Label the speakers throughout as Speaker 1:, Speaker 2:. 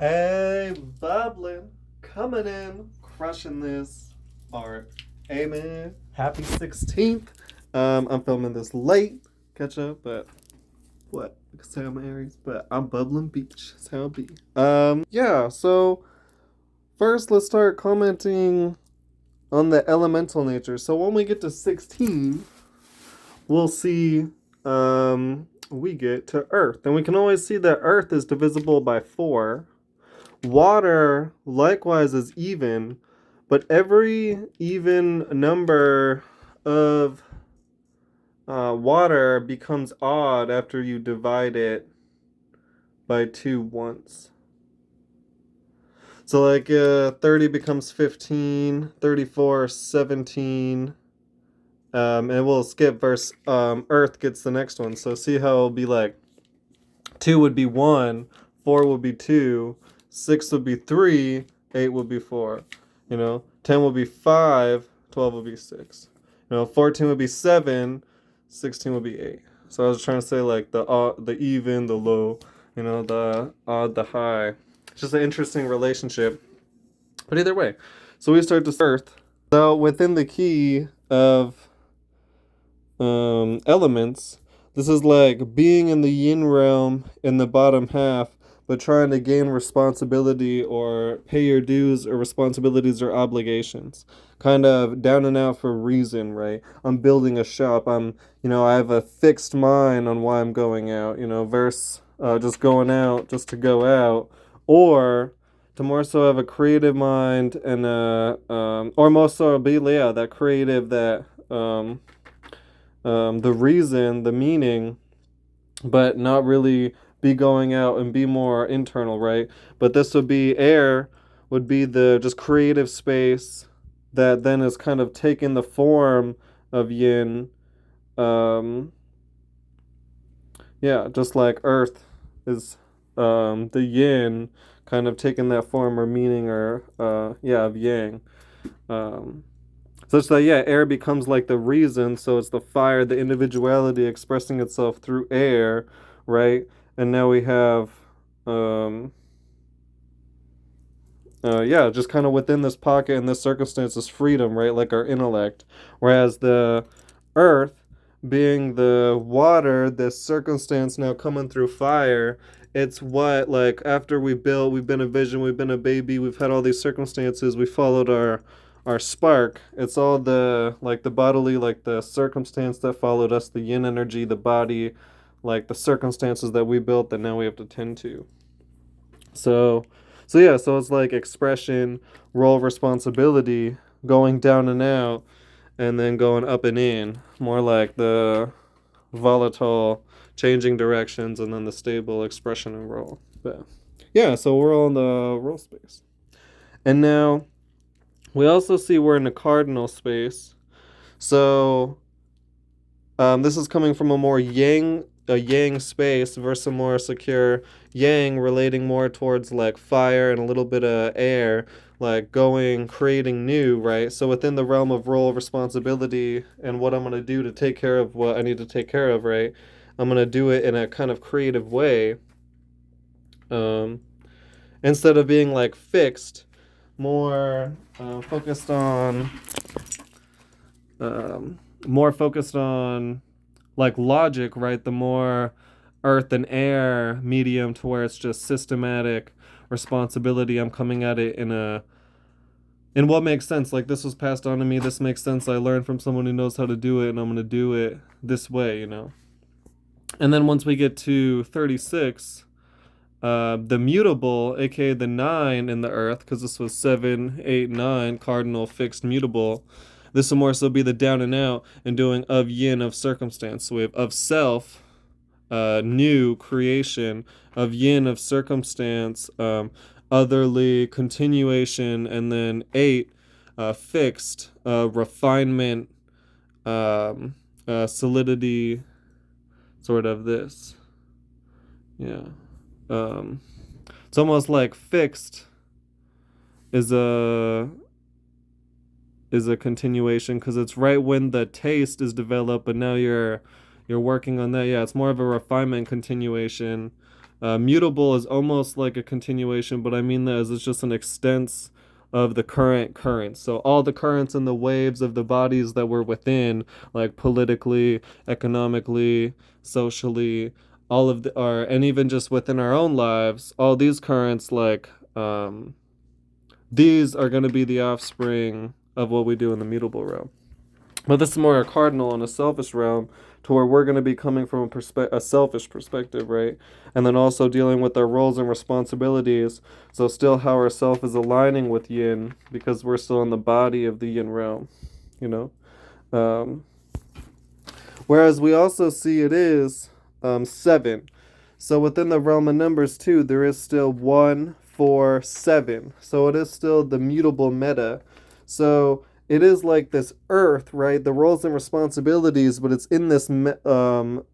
Speaker 1: Hey, bubbling, coming in, crushing this art. Amen. Happy 16th. I'm filming this late, catch up, but what? Because I'm Aries, but I'm bubbling beach. That's how it be. Yeah, so first let's start commenting on the elemental nature. So when we get to 16, we'll see we get to Earth. And we can always see that Earth is divisible by 4. Water likewise is even, but every even number of water becomes odd after you divide it by 2 once. So like 30 becomes 15, 34, 17, and we'll skip verse Earth gets the next one. So see how it'll be like 2 would be 1, 4 would be 2, 6 would be 3, 8 would be 4. 10 would be 5, 12 would be 6. 14 would be 7, 16 would be 8. So I was trying to say like the even, the low, the odd, the high. It's just an interesting relationship. But either way, so we start to Earth. So within the key of elements, this is like being in the yin realm in the bottom half, but trying to gain responsibility or pay your dues or responsibilities or obligations. Kind of down and out for reason, right? I'm building a shop. I have a fixed mind on why I'm going out, versus just going out just to go out, or to more so have a creative mind and or most so be, yeah, that creative, that the reason, the meaning, but not really be going out and be more internal, right? But this would be air, would be the just creative space that then is kind of taking the form of yin. Um, yeah, just like earth is the yin kind of taking that form or meaning or of yang. Such that, yeah, air becomes like the reason, so it's the fire, the individuality expressing itself through air, right? And now we have, just kind of within this pocket and this circumstance is freedom, right? Like our intellect. Whereas the earth, being the water, this circumstance now coming through fire, it's what, like, after we've been a vision, we've been a baby, we've had all these circumstances, we followed our spark. It's all the, like, the bodily, like the circumstance that followed us, the yin energy, the body, like the circumstances that we built that now we have to tend to. So it's like expression, role, responsibility, going down and out, and then going up and in. More like the volatile, changing directions, and then the stable expression and role. But yeah, so we're all in the role space. And now we also see we're in the cardinal space. So this is coming from a yang space versus a more secure yang, relating more towards like fire and a little bit of air, like creating new, right? So within the realm of role, responsibility, and what I'm going to do to take care of what I need to take care of, right? I'm going to do it in a kind of creative way. Instead of being like fixed, more focused on like logic, right? The more earth and air medium, to where it's just systematic responsibility. I'm coming at it in what makes sense. Like, this was passed on to me, this makes sense, I learned from someone who knows how to do it, and I'm going to do it this way. And then once we get to 36, the mutable, aka the 9 in the earth, because this was 7, 8, 9, cardinal, fixed, mutable. This will more so be the down and out and doing of yin, of circumstance. So we have of self, new creation, of yin, of circumstance, otherly, continuation, and then 8, fixed, refinement, solidity, sort of this. Yeah. It's almost like fixed is a continuation, because it's right when the taste is developed, but now you're working on that. Yeah, it's more of a refinement continuation. Mutable is almost like a continuation, but I mean that as it's just an extense of the current currents. So all the currents and the waves of the bodies that we're within, like politically, economically, socially, all of the are, and even just within our own lives, all these currents, like these are going to be the offspring of what we do in the mutable realm. But this is more a cardinal and a selfish realm, to where we're going to be coming from a selfish perspective, right? And then also dealing with our roles and responsibilities. So still how our self is aligning with yin, because we're still in the body of the yin realm, you know? Um, Whereas we also see it is 7. So within the realm of numbers too, there is still 1, 4, 7. So it is still the mutable meta. So it is like this earth, right? The roles and responsibilities, but it's in this mutable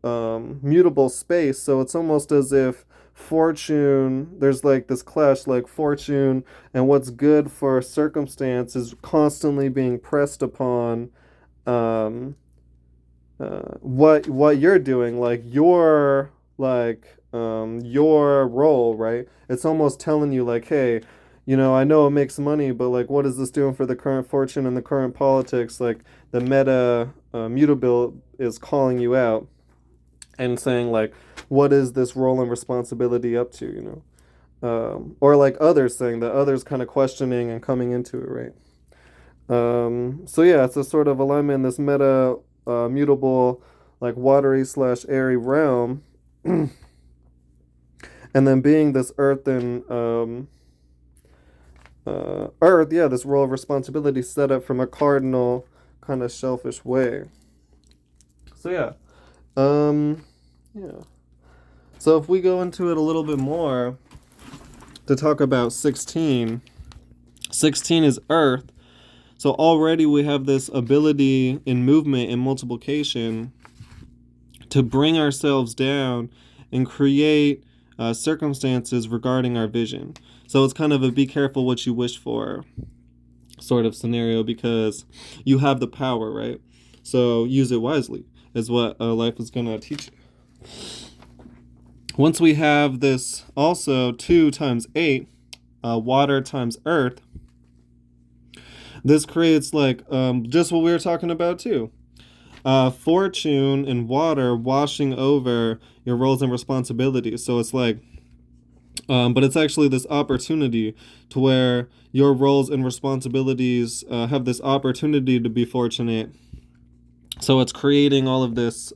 Speaker 1: space. So it's almost as if fortune, there's like this clash, like fortune and what's good for circumstance is constantly being pressed upon um, what you're doing, like your role, right? It's almost telling you like, hey, I know it makes money, but like, what is this doing for the current fortune and the current politics? Like the meta mutable is calling you out and saying like, what is this role and responsibility up to? Or like others saying that, others kind of questioning and coming into it, right? So yeah, it's a sort of alignment in this meta mutable, like watery slash airy realm, and then being this earth and earth, yeah, this role of responsibility set up from a cardinal kind of selfish way. So yeah, yeah. So if we go into it a little bit more to talk about 16, 16 is earth. So already we have this ability in movement and multiplication to bring ourselves down and create circumstances regarding our vision. So it's kind of a be careful what you wish for sort of scenario, because you have the power, right? So use it wisely is what life is going to teach you. Once we have this also 2 times 8, water times earth, this creates like just what we were talking about too. Fortune and water washing over your roles and responsibilities. So it's like, but it's actually this opportunity to where your roles and responsibilities have this opportunity to be fortunate. So it's creating all of this,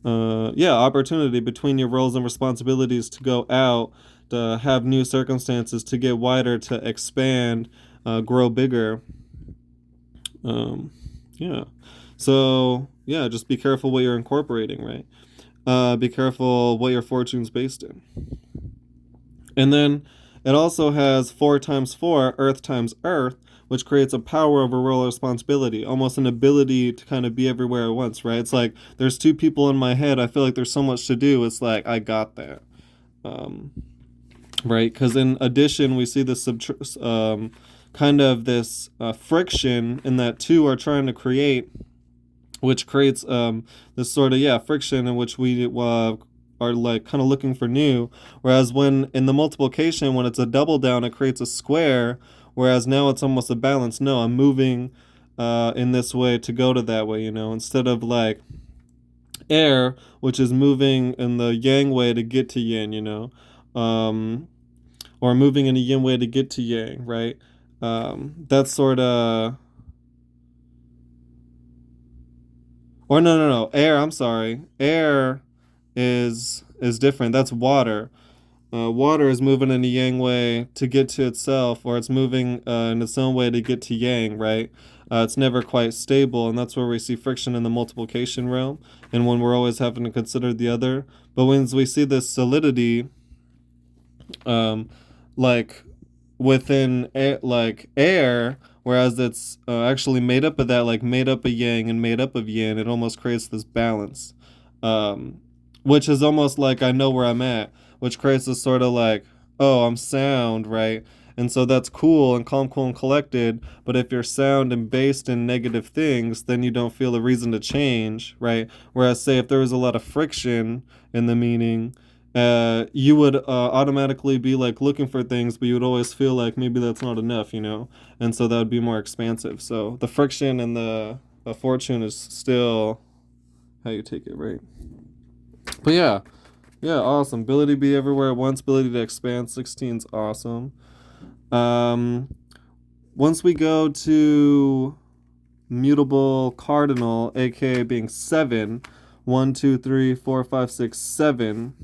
Speaker 1: opportunity between your roles and responsibilities to go out, to have new circumstances, to get wider, to expand, grow bigger. Yeah. So, yeah, just be careful what you're incorporating, right? Be careful what your fortune's based in. And then it also has 4 times 4, earth times earth, which creates a power over role responsibility, almost an ability to kind of be everywhere at once, right? It's like there's 2 people in my head. I feel like there's so much to do. It's like, I got that. Right? Because in addition, we see this kind of this friction in that 2 are trying to create, which creates this sort of friction in which we are like kind of looking for new. Whereas when in the multiplication, when it's a double down, it creates a square. Whereas now it's almost a balance. No, I'm moving in this way to go to that way. Instead of like air, which is moving in the yang way to get to yin. Or moving in a yin way to get to yang, right? That's sort of, or no, air. I'm sorry, air is different. That's water. Water is moving in a yang way to get to itself, or it's moving in its own way to get to yang, right? It's never quite stable, and that's where we see friction in the multiplication realm, and when we're always having to consider the other. But when we see this solidity, like within air, like air, whereas it's actually made up of that, like made up of yang and made up of yin, it almost creates this balance, which is almost like I know where I'm at, which creates this sort of like, oh, I'm sound, right? And so that's cool and calm, cool, and collected. But if you're sound and based in negative things, then you don't feel a reason to change, right? Whereas, say, if there was a lot of friction in the meaning, you would automatically be like looking for things, but you would always feel like maybe that's not enough, you know? And so that would be more expansive. So the friction and the fortune is still how you take it, right? But yeah, yeah, awesome. Ability to be everywhere at once, ability to expand. 16's awesome. Um, Once we go to mutable cardinal, aka being 7, 1, 2, 3, 4, 5, 6, 7.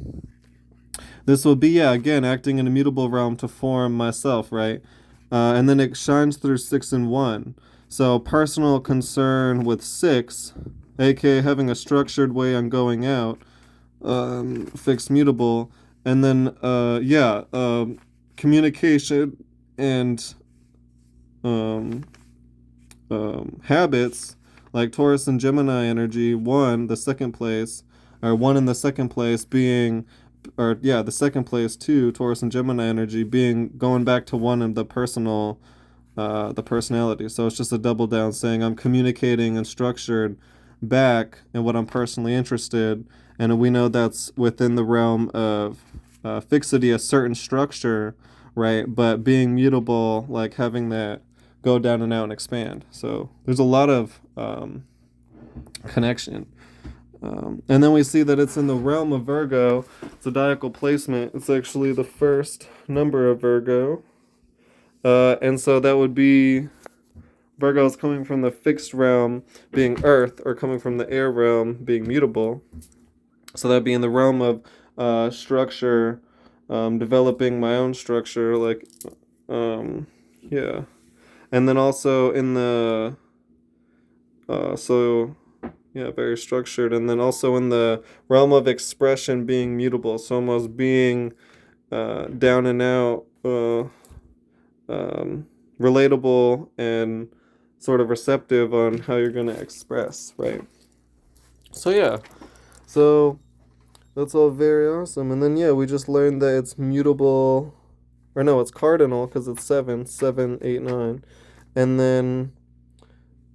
Speaker 1: This will be, yeah, again, acting in a mutable realm to form myself, right? And then it shines through 6 and 1. So personal concern with 6, aka having a structured way on going out, fixed mutable, and then, communication and um, habits like Taurus and Gemini energy, one, the second place, or one in the second place being, or yeah, the second place, two, Taurus and Gemini energy being going back to one of the personality. So it's just a double down saying I'm communicating and structured back in what I'm personally interested, and we know that's within the realm of fixity, a certain structure, right? But being mutable, like having that go down and out and expand. So there's a lot of connection. And then we see that it's in the realm of Virgo, zodiacal placement. It's actually the first number of Virgo. And so that would be Virgo is coming from the fixed realm, being Earth, or coming from the air realm, being mutable. So that'd be in the realm of structure, developing my own structure, like, yeah. And then also in the, yeah, very structured. And then also in the realm of expression, being mutable. So almost being down and out, relatable and sort of receptive on how you're going to express, right? So yeah, so that's all very awesome. And then yeah, we just learned that it's mutable, or no, it's cardinal because it's 7, 7, 8, 9, and then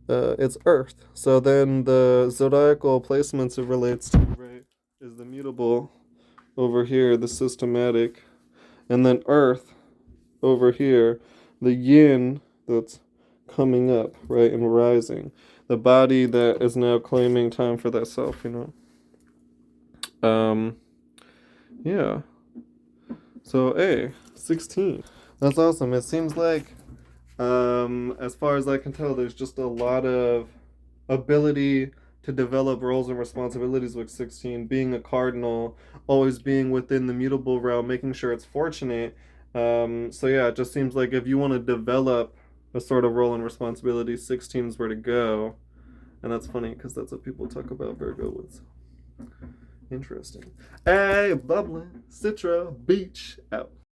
Speaker 1: it's Earth. So then the zodiacal placements it relates to, right, is the mutable over here, the systematic, and then Earth over here, the yin that's coming up, right, and rising. The body that is now claiming time for that self, you know. Yeah. So, 16. That's awesome. It seems like, as far as I can tell, there's just a lot of ability to develop roles and responsibilities with 16, being a cardinal, always being within the mutable realm, making sure it's fortunate. So yeah, it just seems like if you want to develop a sort of role and responsibility, 16 is where to go. And that's funny because that's what people talk about Virgo with. Interesting. Hey, bubbling, Citra, Beach, out.